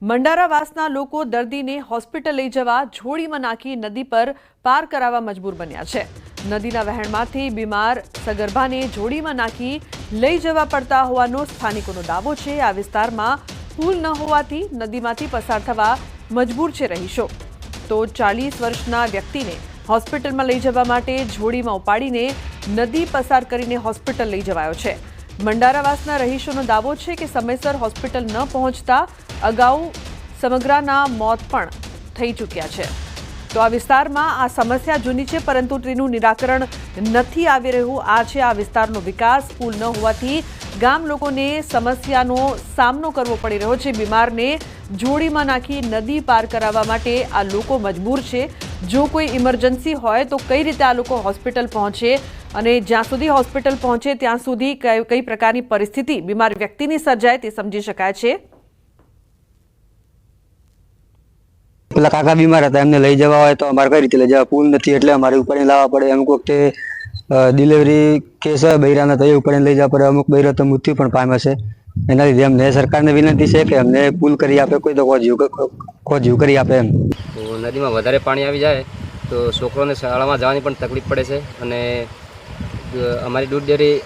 મંડારાવાસના લોકો દર્દીને હોસ્પિટલ લઈ જવા જોડીમાં નાખી નદી પર પાર કરાવવા મજબૂર બન્યા છે। નદીના વહેણમાંથી બીમાર સગર્ભાને જોડીમાં નાખી લઈ જવા પડતા હોવાનો સ્થાનિકોનો દાવો છે। આ વિસ્તારમાં પુલ ન હોવાથી નદીમાંથી પસાર થવા મજબૂર છે રહીશો। તો 40 વર્ષના વ્યક્તિને હોસ્પિટલમાં લઈ જવા માટે જોડીમાં ઉપાડીને નદી પસાર કરીને હોસ્પિટલ લઈ જવાયો છે। મંડારાવાસના રહીશોનો દાવો છે કે સમયસર હોસ્પિટલ ન પહોંચતા અગાઉ સમગ્રના મોત પણ થઈ ચૂક્યા છે। તો આ વિસ્તારમાં આ સમસ્યા જૂની છે, પરંતુ તેનું નિરાકરણ નથી આવી રહ્યું। આ છે આ વિસ્તારનો વિકાસ। પુલ ન હોવાથી ગામ લોકોને સમસ્યાનો સામનો કરવો પડી રહ્યો છે। બીમારને જોડીમાં નાખી નદી પાર કરાવવા માટે આ લોકો મજબૂર છે। જો કોઈ ઇમરજન્સી હોય તો કઈ રીતે આ લોકો હોસ્પિટલ પહોંચે અને જ્યાં સુધી હોસ્પિટલ પહોંચે ત્યાં સુધી કઈ પ્રકારની પરિસ્થિતિ બીમાર વ્યક્તિની સર્જાય તે સમજી શકાય છે। પેલા કાકા બીમાર હતા, એમને લઈ જવા હોય તો અમારે કઈ રીતે લઈ જવા? પુલ નથી એટલે અમારે ઉપાડીને લાવવા પડે। અમુક વખતે ડિલિવરી કેસ હોય બૈરાના તો એ ઉપાડીને લઈ જવા પડે। અમુક બૈરા તો મૃત્યુ પણ પામે છે। એના લીધે અમને સરકારને વિનંતી છે કે અમને પુલ કરી આપે, કોઈ તો જીવ કરી આપે એમ। તો નદીમાં વધારે પાણી આવી જાય તો છોકરોને શાળામાં જવાની પણ તકલીફ પડે છે અને અમારી દૂધ ડેરી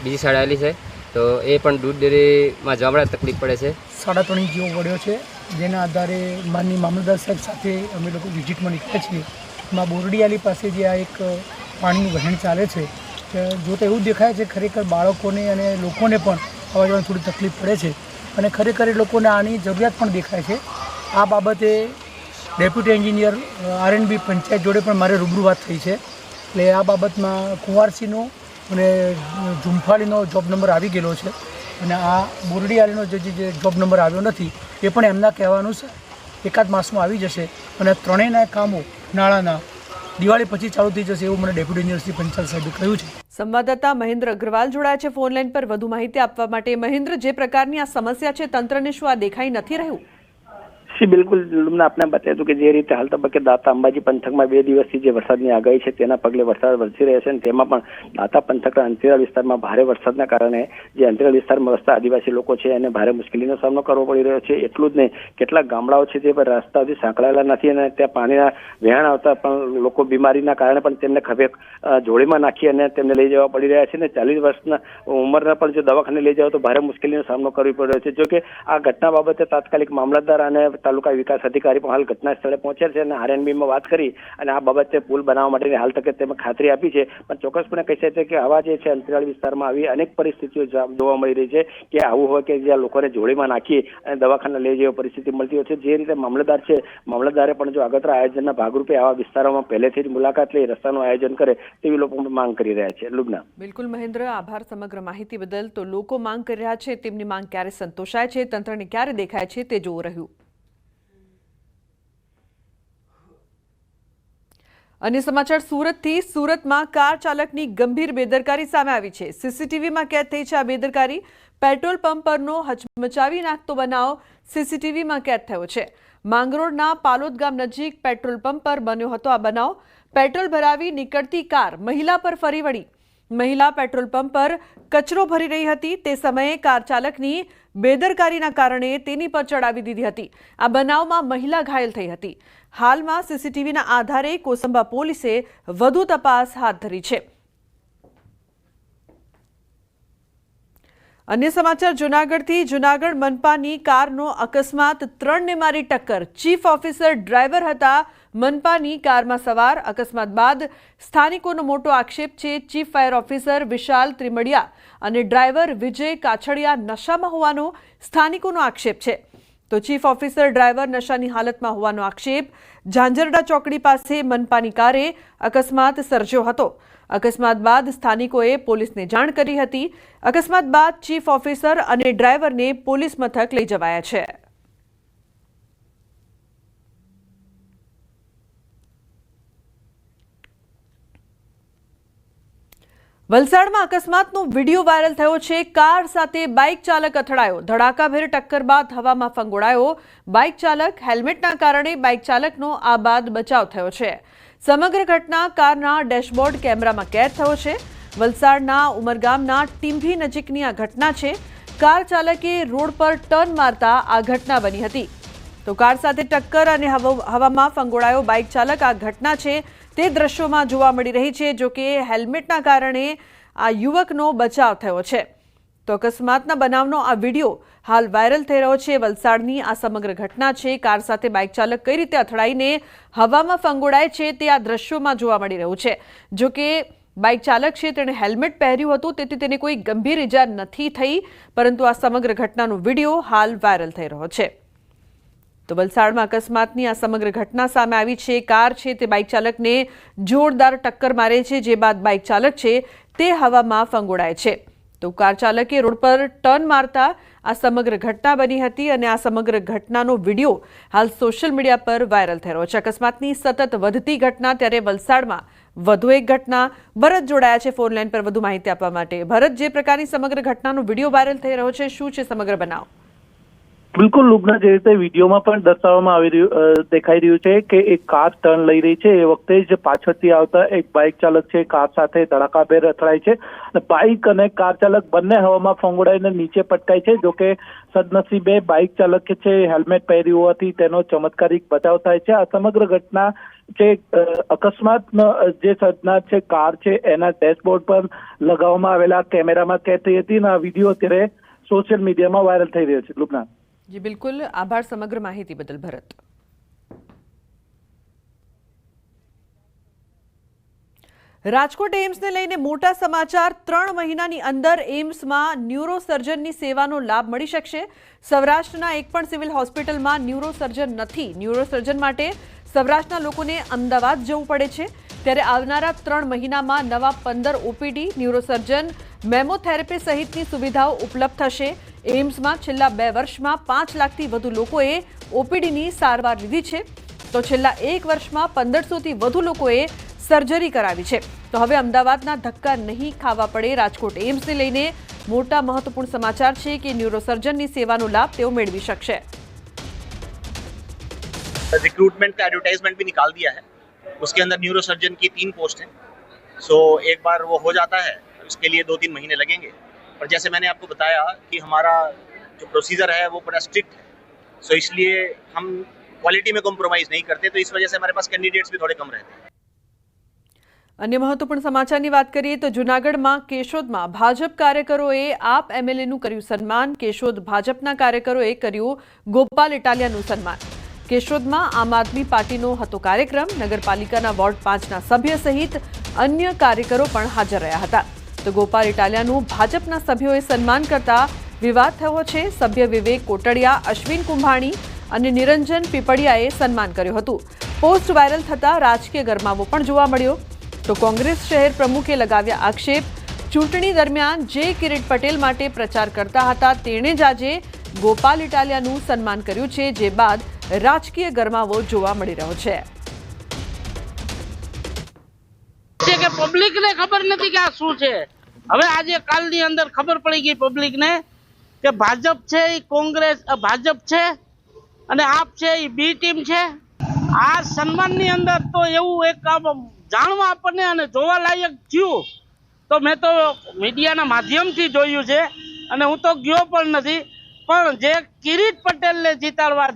બીજી સાઈડ આવેલી છે તો એ પણ દૂધ ડેરીમાં જવા માટે તકલીફ પડે છે। 3.5 ઇંચ જેવો વળ્યો છે, જેના આધારે માનની મામલતદાર સાહેબ સાથે અમે લોકો વિઝિટમાં નીકળ્યા છીએ। એમાં બોરડીયાલી પાસે જે આ એક પાણીનું વહેણ ચાલે છે, જો તો એવું દેખાય છે ખરેખર બાળકોને અને લોકોને પણ આવવા જવાની થોડી તકલીફ પડે છે અને ખરેખર એ લોકોને આની જરૂરિયાત પણ દેખાય છે। આ બાબતે ડેપ્યુટી એન્જિનિયર આરએનબી પંચાયત જોડે પણ મારે રૂબરૂ વાત થઈ છે। એટલે આ બાબતમાં કુંવારસીનો અને ઝુંફાળીનો જોબ નંબર આવી ગયેલો છે અને આ બોરડીયાળીનો જે જોબ નંબર આવ્યો નથી એ પણ એમના કહેવાનું એકાદ માસમાં આવી જશે અને ત્રણેયના કામો નાણાંના દિવાળી પછી ચાલુ થઈ જશે એવું મને ડેપ્યુટી એન્જિનિયર શ્રી પંચાલ સાહેબે કહ્યું છે। સંવાદદાતા મહેન્દ્ર અગ્રવાલ જોડાયા છે ફોન લાઈન પર વધુ માહિતી આપવા માટે। મહેન્દ્ર, જે પ્રકારની આ સમસ્યા છે તંત્રને શું આ દેખાઈ નથી રહ્યું? જી બિલકુલ, આપને બતાવ્યું હતું કે જે રીતે હાલ તબક્કે દાતા અંબાજી પંથકમાં 2 દિવસથી જે વરસાદની આગાહી છે તેના પગલે વરસાદ વરસી રહ્યો છે અને તેમાં પણ દાતા પંથકના અંતરિયાળ વિસ્તારમાં ભારે વરસાદના કારણે જે અંતરિયાળ વિસ્તારમાં વસતા આદિવાસી લોકો છે એને ભારે મુશ્કેલીનો સામનો કરવો પડી રહ્યો છે। એટલું જ નહીં, કેટલાક ગામડાઓ છે જે રસ્તાથી સાંકળાયેલા નથી અને ત્યાં પાણીના વહેણ આવતા પણ લોકો બીમારીના કારણે પણ તેમને ખભે જોડીમાં નાખી અને તેમને લઈ જવા પડી રહ્યા છે અને 40 વર્ષના ઉંમરના પણ જો દવાખાને લઈ જાવ તો ભારે મુશ્કેલીનો સામનો કરવો પડી રહ્યો છે। જો કે આ ઘટના બાબતે તાત્કાલિક મામલતદાર અને તાલુકા વિકાસ અધિકારી પણ હાલ ઘટના સ્થળે પહોંચ્યા છે અને આરએનબીમાં વાત કરી અને આ બાબતે પુલ બનાવવા માટેની હાલ તકે તેમાં ખાતરી આપી છે। પણ ચોક્કસપણે કહી શકાય કે આવા જે છે અંતરિયાળ વિસ્તારમાં આવી અનેક પરિસ્થિતિઓ જોવા મળી રહી છે કે આવું હોય કે જ્યાં લોકોને જોડીમાં નાખી અને દવાખાને લઈ જવાની પરિસ્થિતિ મળતી હોય છે। જે રીતે મામલતદાર છે, મામલતદારે પણ જો આગતરા આયોજનના ભાગરૂપે આવા વિસ્તારોમાં પહેલેથી જ મુલાકાત લઈ રસ્તાનું આયોજન કરે તેવી લોકો માંગ કરી રહ્યા છે। લુબના, બિલકુલ મહેન્દ્ર, આભાર સમગ્ર માહિતી બદલ। તો લોકો માંગ કરી રહ્યા છે, તેમની માંગ ક્યારે સંતોષાય છે, તંત્રને ક્યારે દેખાય છે તે જોવું રહ્યું। अन्य समाचार सूरतથી। सूरतમાં કાર ચાલકની ગંભીર બેદરકારી સામે આવી છે। સીસીટીવીમાં કેદ થઈ છે આ બેદરકારી। પેટ્રોલ પંપ પરનો હચમચાવી નાખતો બનાવ સીસીટીવીમાં કેદ થયો છે। માંગરોળના પાલોદ ગામ નજીક પેટ્રોલ પંપ પર બન્યો હતો આ બનાવ। પેટ્રોલ ભરાવી નીકળતી કાર મહિલા પર ફરી વળી। મહિલા પેટ્રોલ પંપ પર કચરો ભરી રહી હતી તે સમયે કાર ચાલકની બેદરકારીના કારણે તેની પર ચડાવી દીધી હતી। આ બનાવમાં મહિલા ઘાયલ થઈ હતી। હાલમાં સીસીટીવીના આધારે કોસંબા પોલીસે વધુ તપાસ હાથ ધરી છે। अन्य समाचार जूनागढ़થી। जूनागढ़ मनपाની કારનો અકસ્માત 3ને મારી ટક્કર। ચીફ ઓફિસર ડ્રાઈવર હતા મનપાની કારમાં સવાર। અકસ્માત બાદ સ્થાનિકોનો મોટો આક્ષેપ છે। ચીફ ફાયર ઓફિસર વિશાલ ત્રિમડિયા અને ડ્રાઈવર વિજય કાછડિયા નશામાં હોવાનો સ્થાનિકોનો આક્ષેપ છે। તો ચીફ ઓફિસર ડ્રાઈવર નશાની હાલતમાં હોવાનો આક્ષેપ। ઝાંઝરડા ચોકડી પાસે મનપાની કારે અકસ્માત સર્જ્યો હતો। અકસ્માત બાદ સ્થાનિકોએ પોલીસને જાણ કરી હતી। અકસ્માત બાદ ચીફ ઓફિસર અને ડ્રાઈવરને પોલીસ મથક લઈ જવાયા છે। વલસાડમાં અકસ્માતનો વિડીયો વાયરલ થયો છે। કાર સાથે બાઇક ચાલક અથડાયો। ધડાકાભેર ટક્કર બાદ હવામાં ફંગોળાયો બાઇક ચાલક। હેલ્મેટના કારણે બાઇક ચાલકનો આ બાદ બચાવ થયો છે। સમગ્ર ઘટના કારના ડેશબોર્ડ કેમેરામાં કેદ થયો છે। વલસાડના ઉમરગામના ટીંભી નજીકની આ ઘટના છે। કાર ચાલકે રોડ પર ટર્ન મારતા આ ઘટના બની હતી. તો કાર સાથે ટક્કર અને હવામાં ફંગોળાયો બાઇક ચાલક. આ ઘટના છે તે દ્રશ્યોમાં જોવા મળી રહી છે. જો કે હેલ્મેટના કારણે આ યુવકનો બચાવ થયો છે. તો અકસ્માતના બનાવનો આ વિડીયો હાલ વાયરલ થઈ રહ્યો છે. વલસાડની આ સમગ્ર ઘટના છે. કાર સાથે બાઇક ચાલક કઈ રીતે અથડાઈને હવામાં ફંગોળાય છે તે આ દ્રશ્યોમાં જોવા મળી રહ્યું છે. જો કે બાઇક ચાલક છે તેણે હેલ્મેટ પહેર્યું હતું, તેથી તેને કોઈ ગંભીર ઇજા નથી થઈ, પરંતુ આ સમગ્ર ઘટનાનો વિડીયો હાલ વાયરલ થઈ રહ્યો છે. તો વલસાડમાં અકસ્માતની આ સમગ્ર ઘટના સામે આવી છે. કાર છે તે બાઇક ચાલકને જોરદાર ટક્કર મારે છે, જે બાદ બાઇક ચાલક છે તે હવામાં ફંગોળાય છે. તો કાર ચાલકે રોડ પર ટર્ન મારતા આ સમગ્ર ઘટના બની હતી અને આ સમગ્ર ઘટનાનો વિડીયો હાલ સોશિયલ મીડિયા પર વાયરલ થઈ રહ્યો છે. અકસ્માતની સતત વધતી ઘટના, ત્યારે વલસાડમાં વધુ એક ઘટના. ભરત જોડાયા છે ફોન લાઈન પર વધુ માહિતી આપવા માટે. ભરત, જે પ્રકારની સમગ્ર ઘટનાનો વિડીયો વાયરલ થઈ રહ્યો છે, શું છે સમગ્ર બનાવ? બિલકુલ લુબના, જે રીતે વિડીયોમાં પણ દર્શાવવામાં દેખાઈ રહ્યું છે કે એક કાર ટર્ન લઈ રહી છે, એ વખતે જ પાછળથી આવતા એક બાઇક ચાલક છે કાર સાથે ધડાકાભેર અથડાય છે અને બાઇક અને કાર ચાલક બંને હવામાં ફંગોળાઈને નીચે પટકાય છે. જોકે સદનસીબે બાઇક ચાલક છે હેલ્મેટ પહેર્યું હોવાથી તેનો ચમત્કારિક બચાવ થાય છે. આ સમગ્ર ઘટના જે અકસ્માત જે સર્જનાર છે કાર છે એના ડેશબોર્ડ પર લગાવવામાં આવેલા કેમેરામાં કેદ થઈ હતી અને આ વિડીયો અત્યારે સોશિયલ મીડિયામાં વાયરલ થઈ રહ્યો છે. લુબના જી બિલકુલ, આભાર સમગ્ર માહિતી બદલ ભરત. રાજકોટ એમ્સને લઈને મોટા સમાચાર. 3 મહિનાની અંદર એમ્સમાં ન્યુરોસર્જનની સેવાનો લાભ મળી શકશે. સૌરાષ્ટ્રના એક પણ સિવિલ હોસ્પિટલમાં ન્યુરોસર્જન નથી. ન્યુરોસર્જન માટે સૌરાષ્ટ્રના લોકોને અમદાવાદ જવું પડે છે. ત્યારે આવનારા 3 મહિનામાં નવા 15 ઓપીડી, ન્યુરોસર્જન, મેમોથેરાપી સહિતની સુવિધાઓ ઉપલબ્ધ થશે. એમ્સમાં છેલ્લા 2 વર્ષમાં 5 લાખથી વધુ લોકોએ ઓપીડીની સારવાર લીધી છે. તો છેલ્લા 1 વર્ષમાં 1500થી વધુ લોકોએ સર્જરી કરાવી છે. તો હવે અમદાવાદના ધક્કા નહીં ખાવા પડે. રાજકોટ એમ્સને લઈને મોટા મહત્વપૂર્ણ સમાચાર છે કે ન્યુરોસર્જનની સેવાનો લાભ તેઓ મેળવી શકશે. रिक्रूटमेंट का एडवर्टाइजमेंट भी निकाल दिया है. उसके अंदर न्यूरोसर्जन की 3 पोस्ट हैं. सो एक बार वो हो जाता है, उसके लिए 2-3 महीने लगेंगे. और जैसे मैंने आपको बताया कि हमारा जो प्रोसीजर है वो बड़ा स्ट्रिक्ट है. सो इसलिए हम क्वालिटी में कॉम्प्रोमाइज़ नहीं करते, तो इस वजह से हमारे पास कैंडिडेट्स भी थोड़े कम रहते हैं. अन्य महत्वपूर्ण समाचाરની વાત કરીએ તો જૂનાગઢમાં કેશોદમાં ભાજપ કાર્યકરોએ આપ એમએલએનું કર્યું સન્માન. કેશોદ ભાજપના કાર્યકરોએ કર્યું ગોપાલ ઇટાલિયાનું સન્માન. કેશોદમાં આમ આદમી પાર્ટીનો હતો કાર્યક્રમ. નગરપાલિકાના વોર્ડ 5ના સભ્ય સહિત અન્ય કાર્યકરો પણ હાજર રહ્યા હતા. તો ગોપાલ ઇટાલિયાનું ભાજપના સભ્યોએ સન્માન કરતા વિવાદ થયો છે. સભ્ય વિવેક કોટડિયા, અશ્વિન કુંભાણી અને નિરંજન પીપળિયાએ સન્માન કર્યું હતું. પોસ્ટ વાયરલ થતા રાજકીય ગરમાવો પણ જોવા મળ્યો. તો કોંગ્રેસ શહેર પ્રમુખે લગાવ્યા આક્ષેપ. ચૂંટણી દરમિયાન જે કિરીટ પટેલ માટે પ્રચાર કરતા હતા તેણે જ આજે ગોપાલ ઇટાલિયાનું સન્માન કર્યું છે, જે બાદ રાજકીય ગરમાવો જોવા મળી રહ્યો છે. કે પબ્લિકને ખબર નથી કે આ શું છે. હવે આજે કાલની અંદર ખબર પડી ગઈ પબ્લિકને કે ભાજપ છે એ કોંગ્રેસ, ભાજપ છે અને આપ છે એ બી ટીમ છે. આ સન્માનની અંદર તો એવું એક જાણવા આપણને અને જોવા લાયક થયું. તો મેં તો મીડિયાના માધ્યમથી જોયું છે અને હું તો ગયો પણ નથી. પણ જે કિરીટ પટેલને જીતાડવા